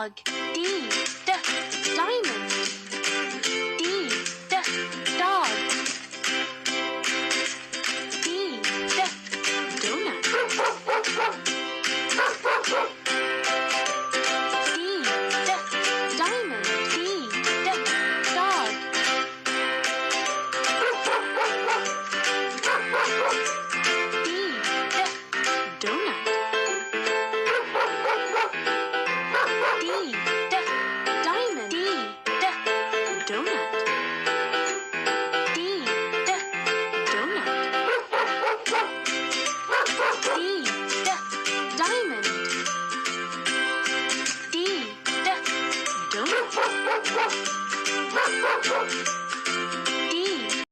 dog. D, diamond. D, dog. D, donut. D, diamond. D, dog. D, donut. D, diamond. D, donut. D, donut. D, diamond. D, donut.